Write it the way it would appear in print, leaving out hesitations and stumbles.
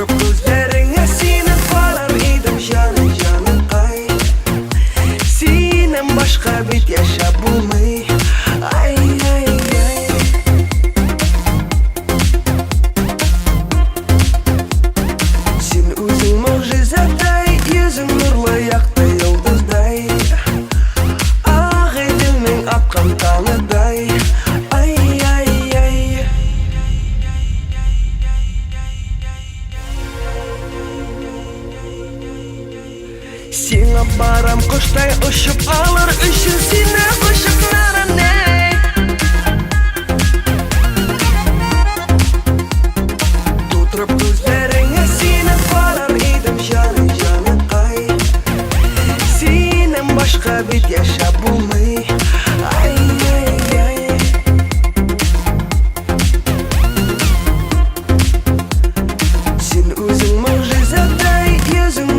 Tuturup gözlerine seni bağlar idim canım canım ay. Senden başka bit yaşa bulmay. Ay ay ay. Sen özün mucizeday, yüzün nurlu yaktı yıldızday. Ah edilmeyin atkan tanıday. Ay ay ay. Сиңа барам коштай ұшып алыр үшін сені құшып наранай. Тұтырып көздеріңе сені барар едім жаным жаным ай. Сенен башқа бет яша болмай. Ай ай ай. Сен өзің мұғжизадай, өзің